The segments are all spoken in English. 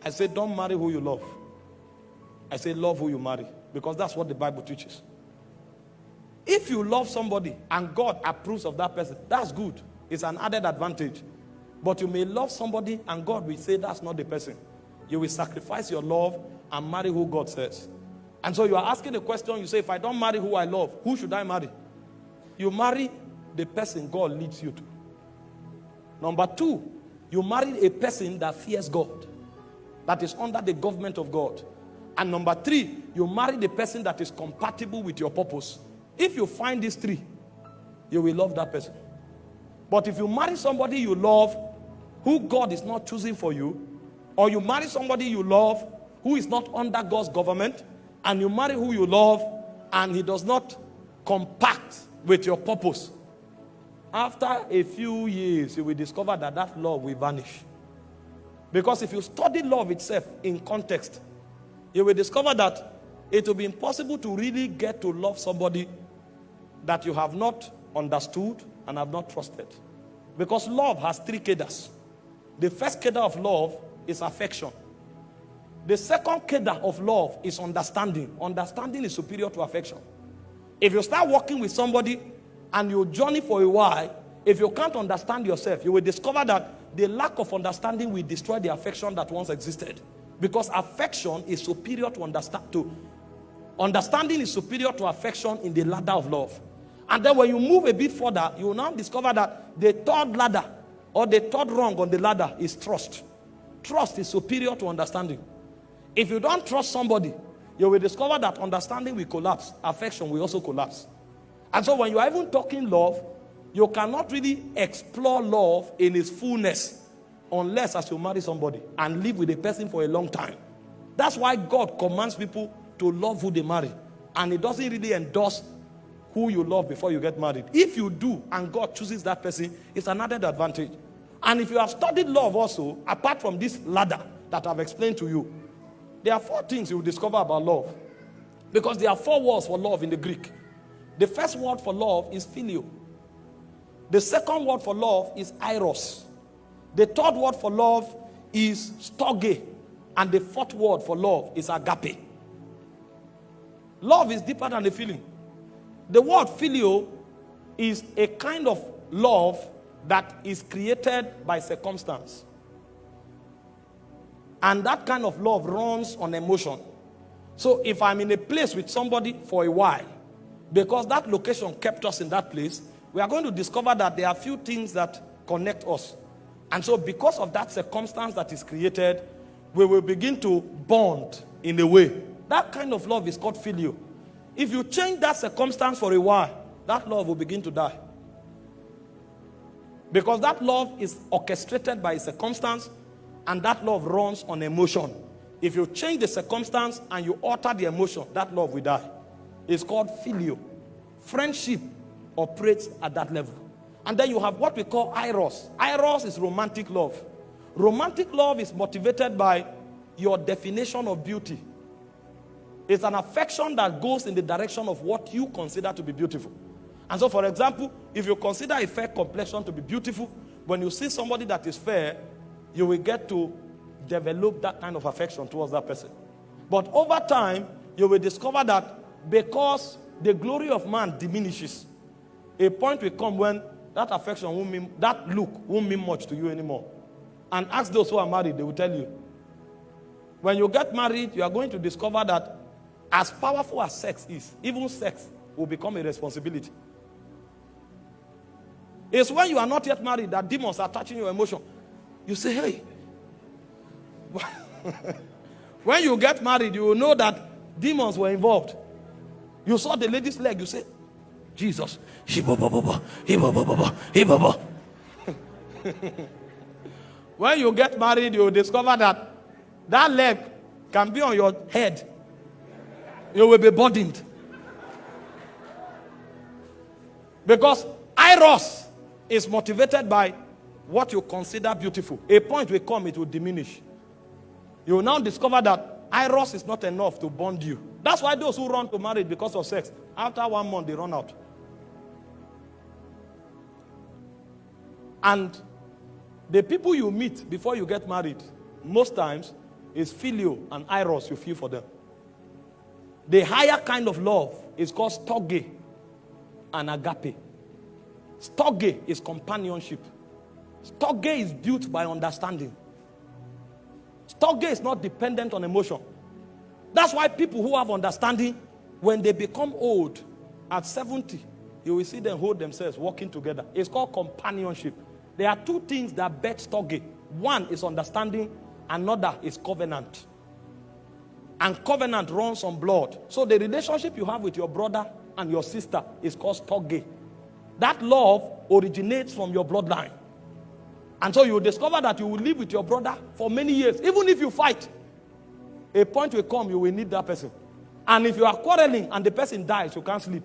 I say, don't marry who you love. I say, love who you marry. Because that's what the Bible teaches. If you love somebody and God approves of that person, that's good. It's an added advantage. But you may love somebody and God will say that's not the person. You will sacrifice your love and marry who God says. And so you are asking the question, you say, if I don't marry who I love, who should I marry? You marry the person God leads you to. Number two, you marry a person that fears God, that is under the government of God. And number three, you marry the person that is compatible with your purpose. If you find these three, you will love that person. But if you marry somebody you love, who God is not choosing for you, or you marry somebody you love, who is not under God's government, and you marry who you love, and he does not compact with your purpose, after a few years, you will discover that that love will vanish. Because if you study love itself in context, you will discover that it will be impossible to really get to love somebody that you have not understood and have not trusted. Because love has three cadres. The first cadre of love is affection. The second cadre of love is understanding. Understanding is superior to affection. If you start working with somebody and you journey for a while, if you can't understand yourself, you will discover that the lack of understanding will destroy the affection that once existed. Because affection is superior to understanding is superior to affection in the ladder of love. And then when you move a bit further, you will now discover that the third ladder or the third rung on the ladder is trust. Trust is superior to understanding. If you don't trust somebody, you will discover that understanding will collapse. Affection will also collapse. And so when you are even talking love, you cannot really explore love in its fullness unless as you marry somebody and live with a person for a long time. That's why God commands people to love who they marry. And it doesn't really endorse who you love before you get married. If you do and God chooses that person, it's an added advantage. And if you have studied love also, apart from this ladder that I've explained to you, there are 4 things you will discover about love. Because there are 4 words for love in the Greek. The first word for love is phileo. The second word for love is eros. The third word for love is storge. And the fourth word for love is agape. Love is deeper than the feeling. The word phileo is a kind of love that is created by circumstance. And that kind of love runs on emotion. So if I'm in a place with somebody for a while, because that location kept us in that place, we are going to discover that there are few things that connect us. And so because of that circumstance that is created, we will begin to bond in a way. That kind of love is called phileo. If you change that circumstance for a while, that love will begin to die. Because that love is orchestrated by a circumstance, and that love runs on emotion. If you change the circumstance and you alter the emotion, that love will die. It's called phileo. Friendship operates at that level. And then you have what we call eros. Eros is romantic love. Romantic love is motivated by your definition of beauty. It's an affection that goes in the direction of what you consider to be beautiful. And so, for example, if you consider a fair complexion to be beautiful, when you see somebody that is fair, you will get to develop that kind of affection towards that person. But over time, you will discover that because the glory of man diminishes, a point will come when that affection won't mean, that look won't mean much to you anymore. And ask those who are married, they will tell you. When you get married, you are going to discover that as powerful as sex is, even sex will become a responsibility. It's when you are not yet married that demons are touching your emotion. You say, hey. When you get married, you will know that demons were involved. You saw the lady's leg, you say, Jesus. When you get married, you will discover that that leg can be on your head. You will be burdened. Because eros is motivated by what you consider beautiful. A point will come, it will diminish. You will now discover that eros is not enough to bond you. That's why those who run to marriage because of sex, after 1 month, they run out. And the people you meet before you get married, most times, is phileo and eros you feel for them. The higher kind of love is called storge and agape. Storge is companionship. Storge is built by understanding. Storge is not dependent on emotion. That's why people who have understanding, when they become old, at 70, you will see them hold themselves, walking together. It's called companionship. There are two things that bet storge. One is understanding, another is covenant. And covenant runs on blood. So the relationship you have with your brother and your sister is called storge. That love originates from your bloodline. And so you will discover that you will live with your brother for many years. Even if you fight, a point will come, you will need that person. And if you are quarreling and the person dies, you can't sleep.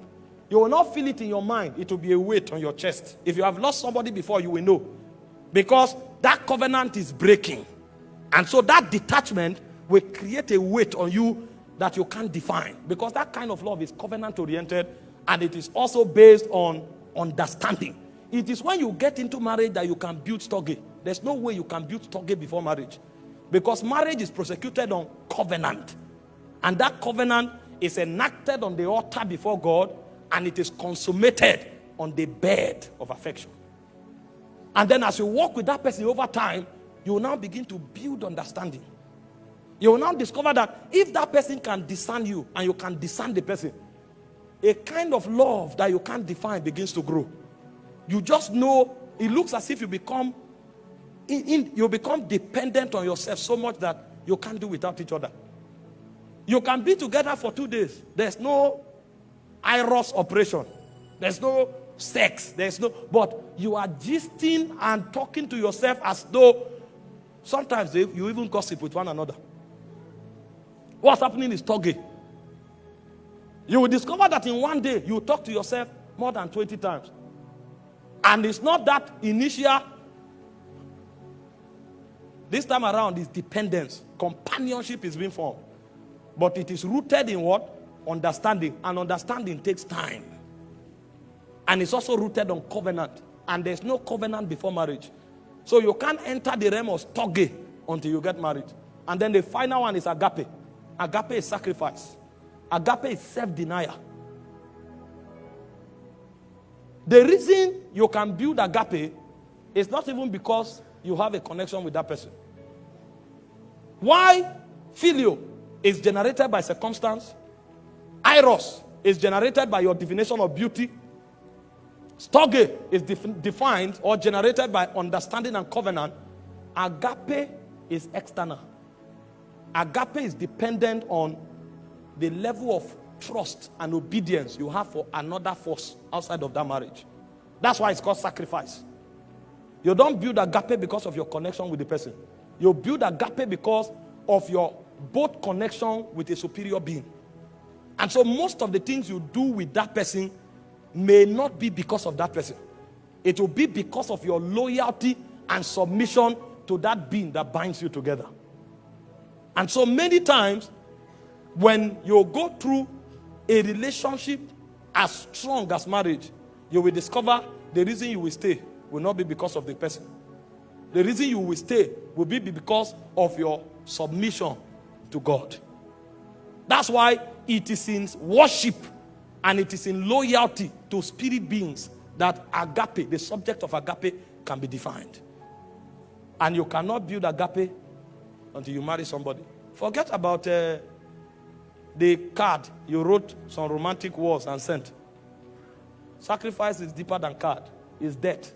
You will not feel it in your mind. It will be a weight on your chest. If you have lost somebody before, you will know. Because that covenant is breaking. And so that detachment will create a weight on you that you can't define. Because that kind of love is covenant oriented, and it is also based on understanding. It is when you get into marriage that you can build storge. There's no way you can build storge before marriage. Because marriage is prosecuted on covenant. And that covenant is enacted on the altar before God, and it is consummated on the bed of affection. And then as you walk with that person over time, you will now begin to build understanding. You will now discover that if that person can discern you and you can discern the person, a kind of love that you can't define begins to grow. You just know, it looks as if you become dependent on yourself so much that you can't do without each other. You can be together for 2 days. There's no eros operation. There's no sex. But you are gisting and talking to yourself as though sometimes you even gossip with one another. What's happening is storge. You will discover that in one day you talk to yourself more than 20 times. And it's not that initial. This time around is dependence. Companionship is being formed. But it is rooted in what? Understanding. And understanding takes time. And it's also rooted on covenant. And there's no covenant before marriage. So you can't enter the realm of storge until you get married. And then the final one is agape. Agape is sacrifice. Agape is self-denial. The reason you can build agape is not even because you have a connection with that person. Why phileo is generated by circumstance, eros is generated by your definition of beauty, storge is defined or generated by understanding and covenant, agape is external. Agape is dependent on the level of trust and obedience you have for another force outside of that marriage. That's why it's called sacrifice. You don't build agape because of your connection with the person. You build agape because of your both connection with a superior being. And so most of the things you do with that person may not be because of that person. It will be because of your loyalty and submission to that being that binds you together. And so many times when you go through a relationship as strong as marriage, you will discover the reason you will stay will not be because of the person. The reason you will stay will be because of your submission to God. That's why it is in worship and it is in loyalty to spirit beings that agape, the subject of agape, can be defined. And you cannot build agape until you marry somebody. Forget about the card you wrote some romantic words and sent. Sacrifice is deeper than card. It's death.